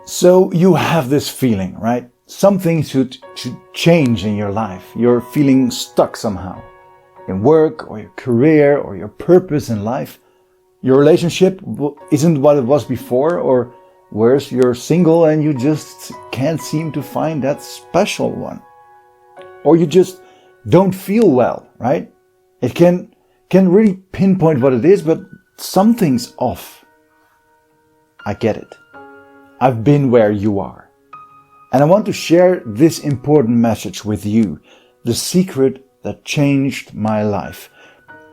So you have this feeling, right? Something should change in your life. You're feeling stuck somehow in work or your career or your purpose in life. Your relationship isn't what it was before, or worse, you're single and you just can't seem to find that special one. Or you just don't feel well, right? It can really pinpoint what it is, but something's off. I get it. I've been where you are. And I want to share this important message with you, the secret that changed my life.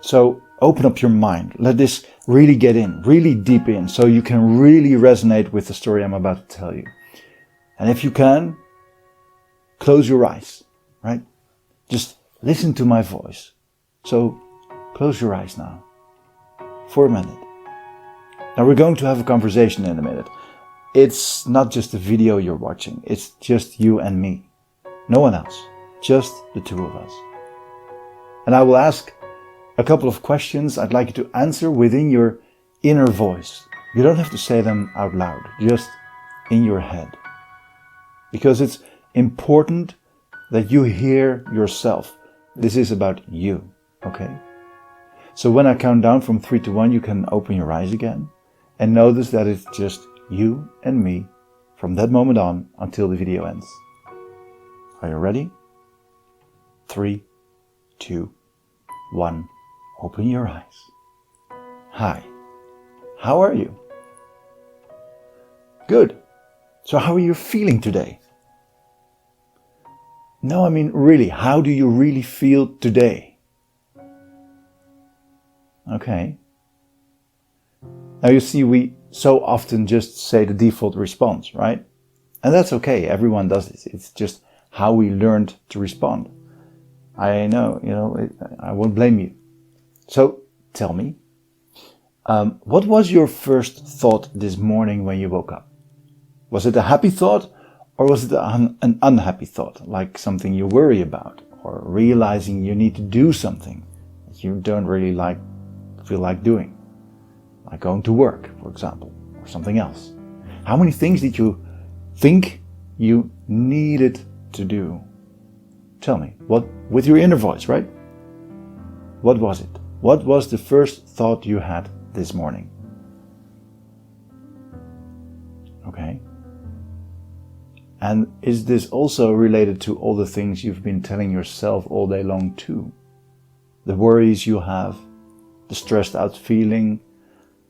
So open up your mind. Let this really get in, really deep in, so you can really resonate with the story I'm about to tell you. And if you can, close your eyes, right? Just listen to my voice. So close your eyes now for a minute. Now we're going to have a conversation in a minute. It's not just a video you're watching. It's just you and me. No one else. Just the two of us. And I will ask a couple of questions I'd like you to answer within your inner voice. You don't have to say them out loud, just in your head. Because it's important that you hear yourself. This is about you, okay? So when I count down from 3 to 1, you can open your eyes again and notice that it's just you and me from that moment on until the video ends. Are you ready? 3, 2, 1. Open your eyes. Hi. How are you? Good. So how are you feeling today? No, I mean really, how do you really feel today? Okay. Now you see, we so often just say the default response, right? And that's okay, everyone does this. It's just how we learned to respond. I know, I won't blame you. So tell me, what was your first thought this morning when you woke up? Was it a happy thought, or was it an unhappy thought, like something you worry about, or realizing you need to do something that you don't really feel like doing, like going to work, for example, or something else? How many things did you think you needed to do? Tell me, what, with your inner voice, right? What was it? What was the first thought you had this morning? Okay. And is this also related to all the things you've been telling yourself all day long too? The worries you have, the stressed out feeling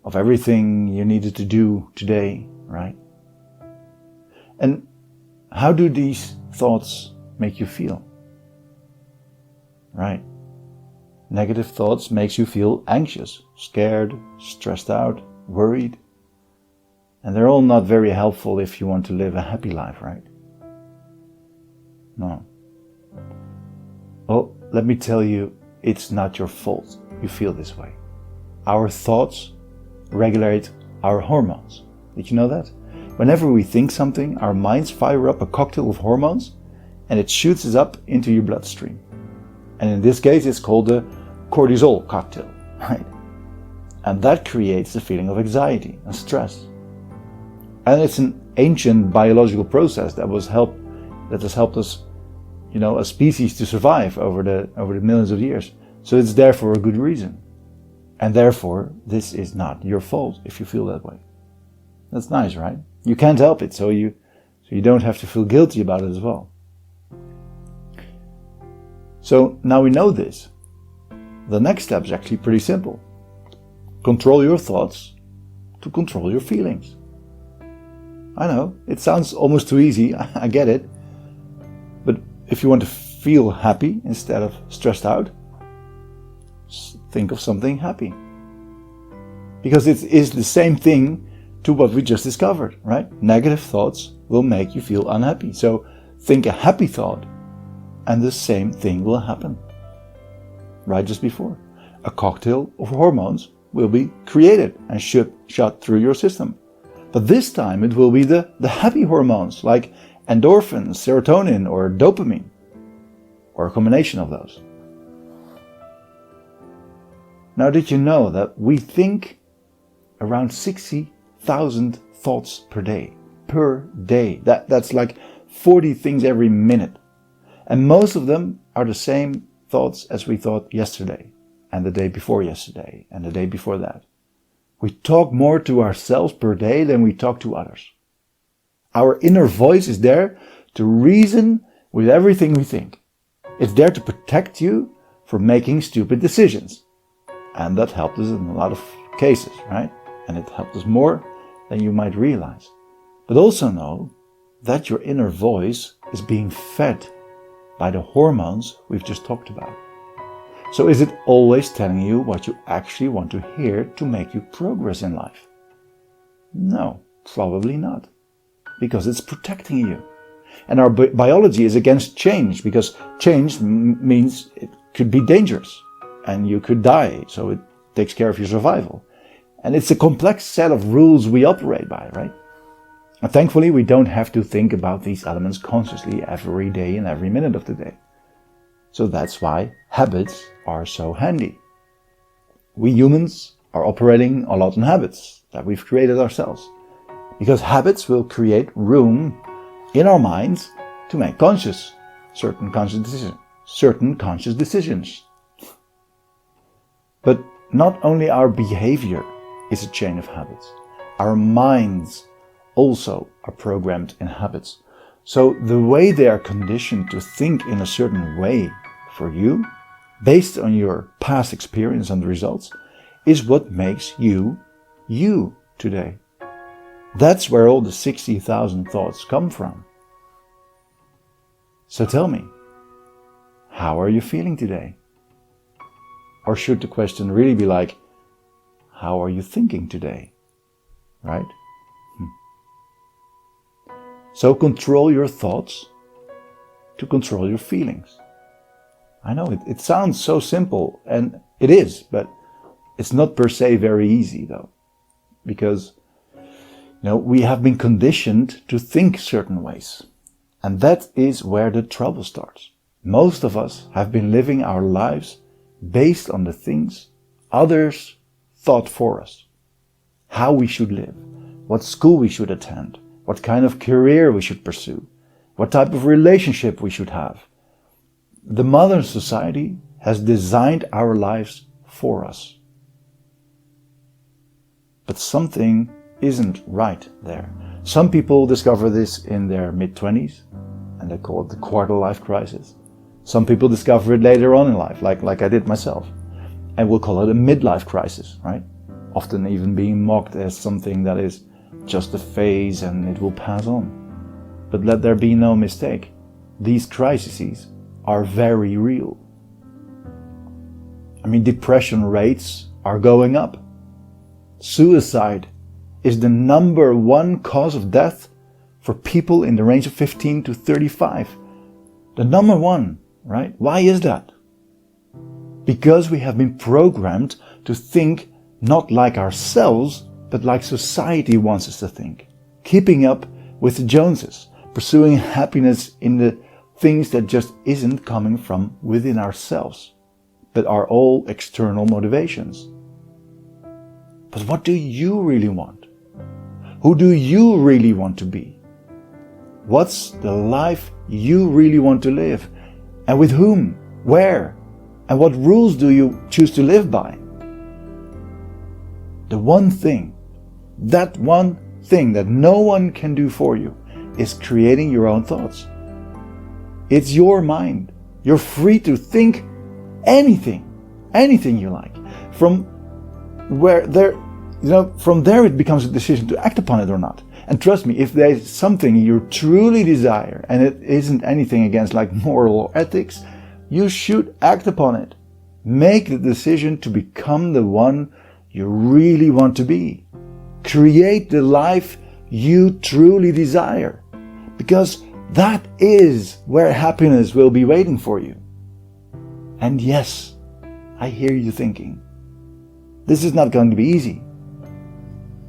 of everything you needed to do today, right? And how do these thoughts make you feel? Right? Negative thoughts makes you feel anxious, scared, stressed out, worried. And they're all not very helpful if you want to live a happy life, right? No. Well, let me tell you, it's not your fault you feel this way. Our thoughts regulate our hormones. Did you know that? Whenever we think something, our minds fire up a cocktail of hormones and it shoots us up into your bloodstream. And in this case, it's called the cortisol cocktail, right? And that creates a feeling of anxiety and stress. And it's an ancient biological process that has helped us, a species to survive over the millions of years. So it's there for a good reason. And therefore, this is not your fault if you feel that way. That's nice, right? You can't help it, so you don't have to feel guilty about it as well. So now we know this. The next step is actually pretty simple. Control your thoughts to control your feelings. I know, it sounds almost too easy, I get it. But if you want to feel happy instead of stressed out, think of something happy. Because it is the same thing to what we just discovered, right? Negative thoughts will make you feel unhappy. So think a happy thought and the same thing will happen. Right just before. A cocktail of hormones will be created and shot through your system. But this time it will be the happy hormones like endorphins, serotonin or dopamine, or a combination of those. Now, did you know that we think around 60,000 thoughts per day? per day. That's like 40 things every minute. And most of them are the same thoughts as we thought yesterday, and the day before yesterday, and the day before that. We talk more to ourselves per day than we talk to others. Our inner voice is there to reason with everything we think. It's there to protect you from making stupid decisions. And that helped us in a lot of cases, right? And it helped us more than you might realize. But also know that your inner voice is being fed by the hormones we've just talked about. So is it always telling you what you actually want to hear to make you progress in life? No, probably not. Because it's protecting you. And our biology is against change, because change means it could be dangerous and you could die. So it takes care of your survival. And it's a complex set of rules we operate by, right? And thankfully, we don't have to think about these elements consciously every day and every minute of the day. So that's why habits are so handy. We humans are operating a lot on habits that we've created ourselves. Because habits will create room in our minds to make certain conscious decisions. But not only our behavior is a chain of habits, our minds also are programmed in habits. So the way they are conditioned to think in a certain way for you, based on your past experience and results, is what makes you, you today. That's where all the 60,000 thoughts come from. So tell me, how are you feeling today? Or should the question really be like, how are you thinking today? Right? So control your thoughts to control your feelings. I know it sounds so simple, and it is, but it's not per se very easy though. Because we have been conditioned to think certain ways. And that is where the trouble starts. Most of us have been living our lives based on the things others thought for us. How we should live, what school we should attend, what kind of career we should pursue, what type of relationship we should have. The modern society has designed our lives for us. But something isn't right there. Some people discover this in their mid-20s, and they call it the quarter-life crisis. Some people discover it later on in life, like I did myself, and we'll call it a midlife crisis, right? Often even being mocked as something that is just a phase and it will pass on. But let there be no mistake, these crises are very real. I mean, depression rates are going up. Suicide is the #1 cause of death for people in the range of 15 to 35. The #1, right? Why is that? Because we have been programmed to think not like ourselves, but like society wants us to think. Keeping up with the Joneses, pursuing happiness in the things that just isn't coming from within ourselves, but are all external motivations. But what do you really want? Who do you really want to be? What's the life you really want to live? And with whom? Where? And what rules do you choose to live by? The one thing that no one can do for you is creating your own thoughts. It's your mind. You're free to think anything you like. From there it becomes a decision to act upon it or not. And trust me, if there's something you truly desire and it isn't anything against like moral or ethics, you should act upon it. Make the decision to become the one you really want to be. Create the life you truly desire. Because that is where happiness will be waiting for you. And yes, I hear you thinking, this is not going to be easy.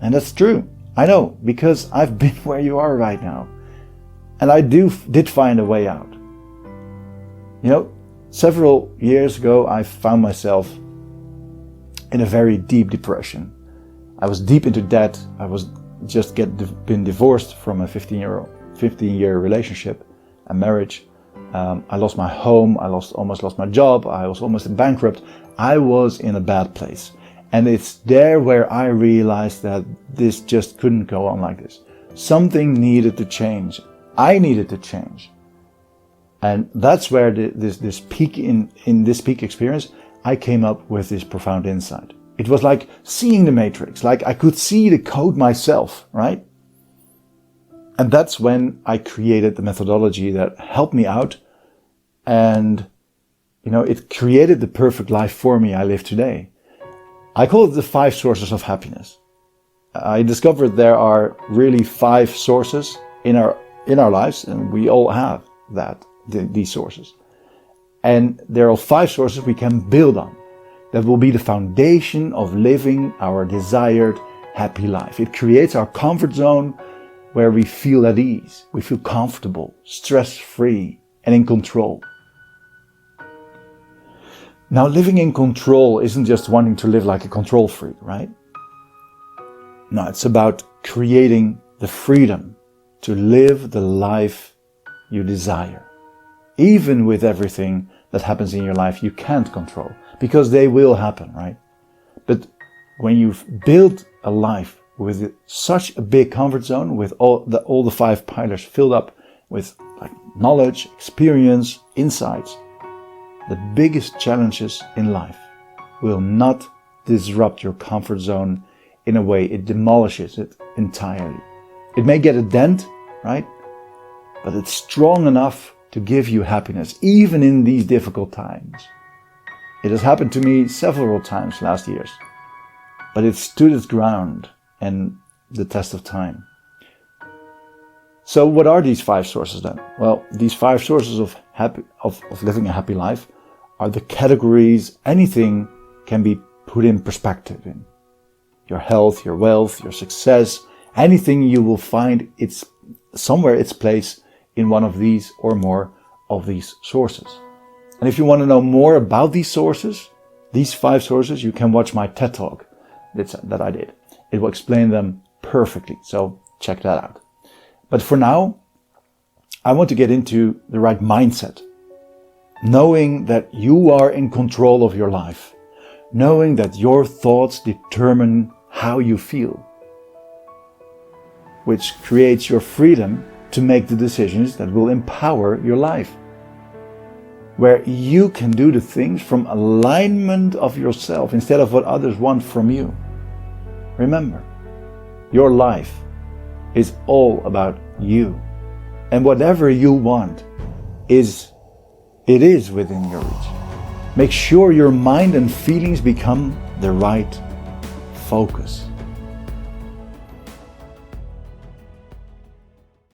And that's true. I know, because I've been where you are right now. And I did find a way out. Several years ago, I found myself in a very deep depression. I was deep into debt. I was just been divorced from a 15-year relationship, a marriage. I lost my home. I almost lost my job. I was almost bankrupt. I was in a bad place. And it's there where I realized that this just couldn't go on like this. Something needed to change. I needed to change. And that's where this peak in this peak experience, I came up with this profound insight. It was like seeing the matrix, like I could see the code myself, right? And that's when I created the methodology that helped me out. And, it created the perfect life for me I live today. I call it the 5 sources of happiness. I discovered there are really 5 sources in our lives, and we all have these sources. And there are 5 sources we can build on that will be the foundation of living our desired happy life. It creates our comfort zone where we feel at ease, we feel comfortable, stress-free, and in control. Now, living in control isn't just wanting to live like a control freak, right? No, it's about creating the freedom to live the life you desire. Even with everything that happens in your life you can't control, because they will happen, right? But when you've built a life with such a big comfort zone, with all the 5 pillars filled up with like knowledge, experience, insights, the biggest challenges in life will not disrupt your comfort zone in a way it demolishes it entirely. It may get a dent, right? But it's strong enough to give you happiness, even in these difficult times. It has happened to me several times last years, but it stood its ground and the test of time. So what are these 5 sources then? Well, these 5 sources of living a happy life are the categories anything can be put in perspective in. Your health, your wealth, your success, anything you will find its place in one of these or more of these sources. And if you want to know more about these sources, these 5 sources, you can watch my TED Talk that I did. It will explain them perfectly, so check that out. But for now, I want to get into the right mindset. Knowing that you are in control of your life. Knowing that your thoughts determine how you feel. Which creates your freedom to make the decisions that will empower your life. Where you can do the things from alignment of yourself instead of what others want from you. Remember, your life is all about you. And whatever you want is within your reach. Make sure your mind and feelings become the right focus.